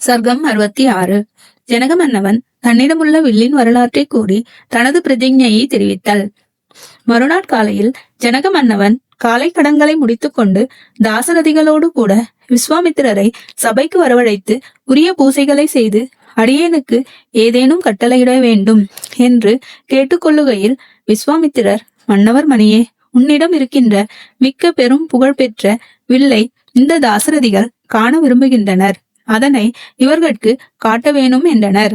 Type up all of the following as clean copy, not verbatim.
சர்க்கம் 66. ஜனக மன்னவன் தன்னிடமுள்ள வில்லின் வரலாற்றை கூறி தனது பிரதிஜையை தெரிவித்தல். மறுநாள் காலையில் ஜனக மன்னவன் காலை கடன்களை முடித்துக்கொண்டு தாசரதிகளோடு கூட விஸ்வாமித்திரரை சபைக்கு வரவழைத்து உரிய பூசைகளை செய்து அடியேனுக்கு ஏதேனும் கட்டளையிட வேண்டும் என்று கேட்டுக்கொள்ளுகையில், விஸ்வாமித்திரர், மன்னவர் மணியே, உன்னிடம் இருக்கின்ற மிக்க பெரும் புகழ்பெற்ற வில்லை இந்த தாசரதிகள் காண விரும்புகின்றனர். அதனை இவர்களுக்கு காட்ட வேணும் என்றனர்.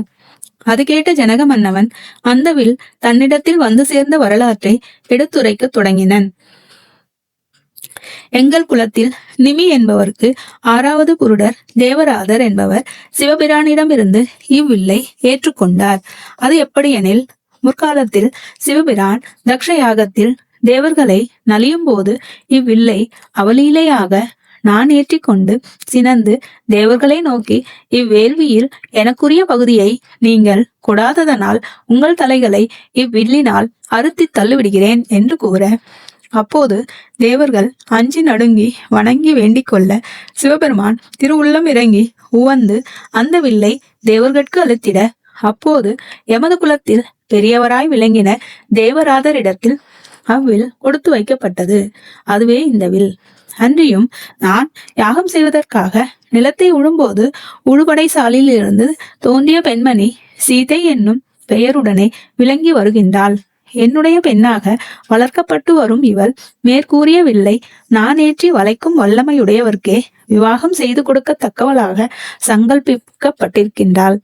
அது கேட்ட ஜனக மன்னவன் அந்த வில் தன்னிடத்தில் வந்து சேர்ந்த வரலாற்றை எடுத்துரைக்க தொடங்கினன். எங்கள் குலத்தில் நிமி என்பவருக்கு 6வது புருடர் தேவராதர் என்பவர் சிவபிரானிடமிருந்து இவ்வில்லை ஏற்றுக்கொண்டார். அது எப்படியெனில், முற்காலத்தில் சிவபிரான் தக்ஷ யாகத்தில் தேவர்களை நலியும் போது இவ்வில்லை அவலீலையாக நான் ஏற்றிக்கொண்டு சினந்து தேவர்களை நோக்கி, இவ்வேள்வியில் எனக்குரிய பகுதியை நீங்கள் கொடாததனால் உங்கள் தலைகளை இவ்வில்லினால் அறுத்தி தள்ளிவிடுகிறேன் என்று கூற, அப்போது தேவர்கள் அஞ்சி நடுங்கி வணங்கி வேண்டிக் கொள்ள சிவபெருமான் திருவுள்ளம் இறங்கி உவந்து அந்த வில்லை தேவர்களுக்கு அழுத்திட, அப்போது எமது குலத்தில் பெரியவராய் விளங்கின தேவராதரிடத்தில் அவ்வில் கொடுத்து வைக்கப்பட்டது. அதுவே இந்த வில். அன்றியும் நான் யாகம் செய்வதற்காக நிலத்தை உழும்போது உழுபடைசாலில் இருந்து தோன்றிய பெண்மணி சீதை என்னும் பெயருடனே விளங்கி வருகின்றாள். என்னுடைய பெண்ணாக வளர்க்கப்பட்டு வரும் இவள் மேற்கூறிய வில்லை நான் ஏற்றி வளைக்கும் வல்லமையுடையவர்க்கே விவாகம் செய்து கொடுக்கத்தக்கவளாக சங்கல்பிக்கப்பட்டிருக்கின்றாள்.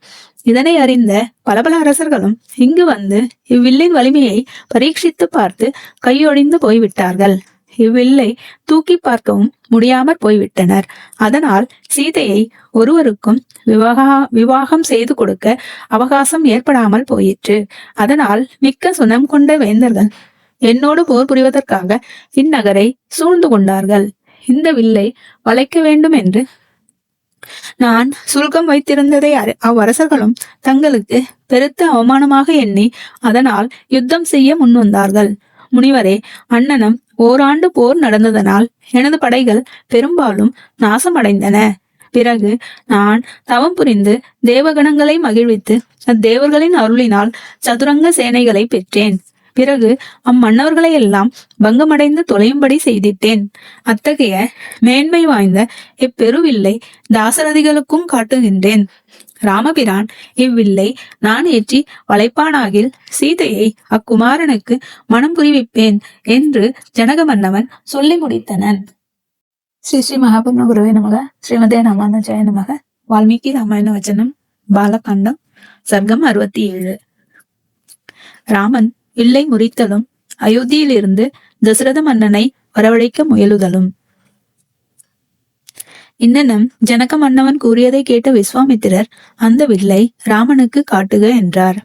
இதனை அறிந்த பல அரசர்களும் இங்கு வந்து இவ்வில்லின் வலிமையை பரீட்சித்து பார்த்து கையொழிந்து போய்விட்டார்கள். இவ்வில்லை தூக்கி பார்க்கவும் முடியாமற் போய்விட்டனர். அதனால் சீதையை ஒருவருக்கும் விவாகம் செய்து கொடுக்க அவகாசம் ஏற்படாமல் போயிற்று. அதனால் மிக்க சுனம் கொண்ட வேந்தர்கள் என்னோடு போர் புரிவதற்காக இந்நகரை சூழ்ந்து கொண்டார்கள். இந்த வில்லை வளைக்க வேண்டும் என்று நான் சுல்கம் வைத்திருந்ததை அவ்வரசர்களும் தங்களுக்கு பெருத்த அவமானமாக எண்ணி அதனால் யுத்தம் செய்ய முன்வந்தார்கள். முனிவரே, அண்ணனம் ஓராண்டு போர் நடந்ததனால் எனது படைகள் பெரும்பாலும் நாசமடைந்தன. பிறகு நான் தவம் புரிந்து தேவகணங்களை மகிழ்வித்து அத்தேவர்களின் அருளினால் சதுரங்க சேனைகளை பெற்றேன். பிறகு அம்மன்னவர்களை எல்லாம் பங்கமடைந்து தொலையும்படி செய்திட்டேன். அத்தகைய மேன்மை வாய்ந்த இப்பெருவில்லை தாசரதிகளுக்கும் காட்டுகின்றேன். ராமபிரான் இவ்வில்லை நான் ஏற்றி வளைப்பானாகில் சீதையை அக்குமாரனுக்கு மனம் புரிவிப்பேன் என்று ஜனக மன்னவன் சொல்லி முடித்தனன். ஸ்ரீ ஸ்ரீ மகாபுர்ண குருவே நமக. ஸ்ரீமதே ராமானுஜாய நமக. வால்மீகி ராமாயண வச்சனம் பாலகாண்டம் சர்க்கம் 67. ராமன் வில்லை முறித்தலும் அயோத்தியிலிருந்து தசரத மன்னனை வரவழைக்க முயலுதலும். இன்னனம் ஜனக மன்னவன் கூறியதை கேட்ட விஸ்வாமித்திரர் அந்த வில்லை ராமனுக்கு காட்டுக என்றார்.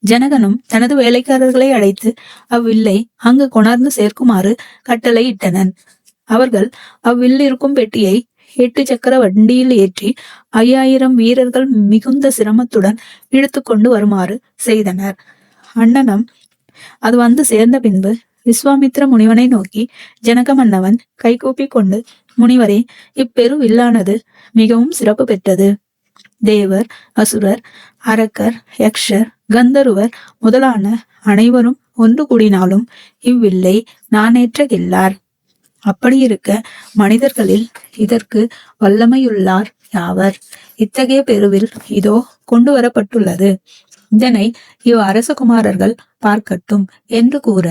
ஜனகனும் தனது வேலைக்காரர்களை அழைத்து அவ்வில்லை அங்கு கொணர்ந்து சேர்க்குமாறு கட்டளை இட்டனன். அவர்கள் அவ்வில் இருக்கும் பெட்டியை 8 சக்கர வண்டியில் ஏற்றி 5000 வீரர்கள் மிகுந்த சிரமத்துடன் இழுத்து கொண்டு வருமாறு செய்தனர். அண்ணனம் அது வந்து சேர்ந்த பின்பு விஸ்வாமித்திர முனிவனை நோக்கி ஜனக மன்னவன் கைகூப்பி கொண்டு, முனிவரே, இப்பெரு வில்லானது மிகவும் சிறப்பு பெற்றது. தேவர், அசுரர், அரக்கர், யக்ஷர், கந்தருவர் முதலான அனைவரும் ஒன்று கூடினாலும் இவ்வில்லை நானேற்றகில்லார். அப்படியிருக்க மனிதர்களில் இதற்கு வல்லமையுள்ளார் யாவர்? இத்தகைய பெருவில் இதோ கொண்டு வரப்பட்டுள்ளது. இதனை இவ் அரசகுமாரர்கள் பார்க்கட்டும் என்று கூற,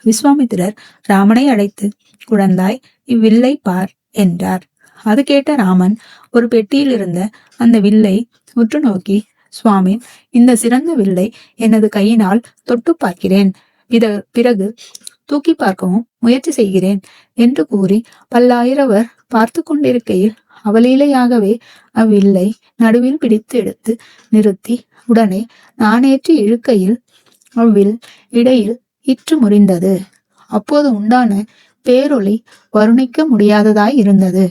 விஸ்வாமித்திரர் ராமனை அழைத்து, குழந்தாய், இவ்வில்லை பார் என்றார். அது கேட்ட ராமன் ஒரு பெட்டியில் இருந்த அந்த வில்லை உற்று நோக்கி, சுவாமி, இந்த சிறந்த வில்லை எனது கையினால் தொட்டு பார்க்கிறேன். பிறகு தூக்கி பார்க்கவும் முயற்சி செய்கிறேன் என்று கூறி பல்லாயிரவர் பார்த்து கொண்டிருக்கையில் அவலீலையாகவே அவ்வில்லை நடுவில் பிடித்து எடுத்து நிறுத்தி உடனே நானேற்றி இழுக்கையில் அவ்வில் இடையில் இற்று முறிந்தது. அப்போது உண்டான பேரொளி வருணிக்க முடியாததாய் இருந்தது.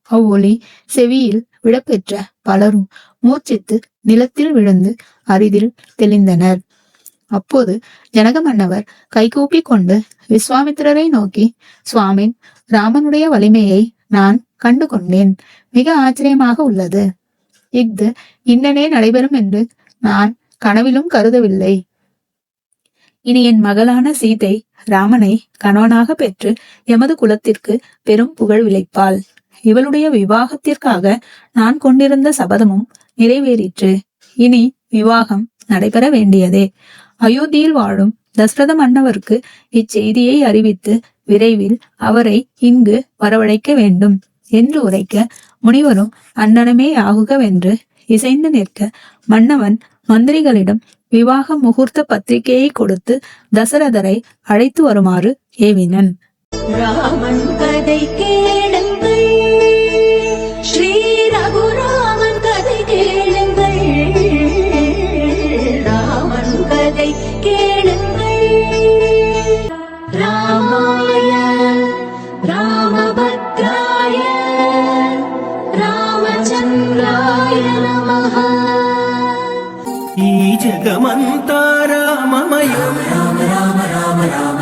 அவ்வொளி செவியில் விடப்பெற்ற பலரும் மூர்ச்சித்து நிலத்தில் விழுந்து அரிதில் தெளிந்தனர். அப்போது ஜனக மன்னவர் கைகூப்பி கொண்டு விஸ்வாமித்திரரை நோக்கி, சுவாமின், ராமனுடைய வலிமையை நான் கண்டு கொண்டேன். மிக ஆச்சரியமாக உள்ளது. இஃது இன்னனே நடைபெறும் என்று நான் கனவிலும் கருதவில்லை. இனி என் மகளான சீதை ராமனை கணவனாக பெற்று எமது குலத்திற்கு பெரும் புகழ் விளைப்பாள். இவளுடைய விவாகத்திற்காக நான் கொண்டிருந்த சபதமும் நிறைவேறிற்று. இனி விவாகம் நடைபெற வேண்டியதே. அயோத்தியில் வாழும் தசரத மன்னவருக்கு இச்செய்தியை அறிவித்து விரைவில் அவரை இங்கு வரவழைக்க வேண்டும் என்று உரைக்க, முனிவரும் அன்னனமே ஆகுகவென்று இசைந்து நிற்க, மன்னவன் மந்திரிகளிடம் விவாக முகூர்த்த பத்திரிகையை கொடுத்து தசரதரை அழைத்து வருமாறு ஏவினன். ராமன் கதை கேளுங்கள், ஸ்ரீ ரகுராமன் கதை கேளுங்கள், ராமன் கதை கேளுங்கள். ராமாய ராமபத்ராய ராமச்சந்திராய நமः. ఈ జగమంతా రామమయం రామ రామ రామ రామ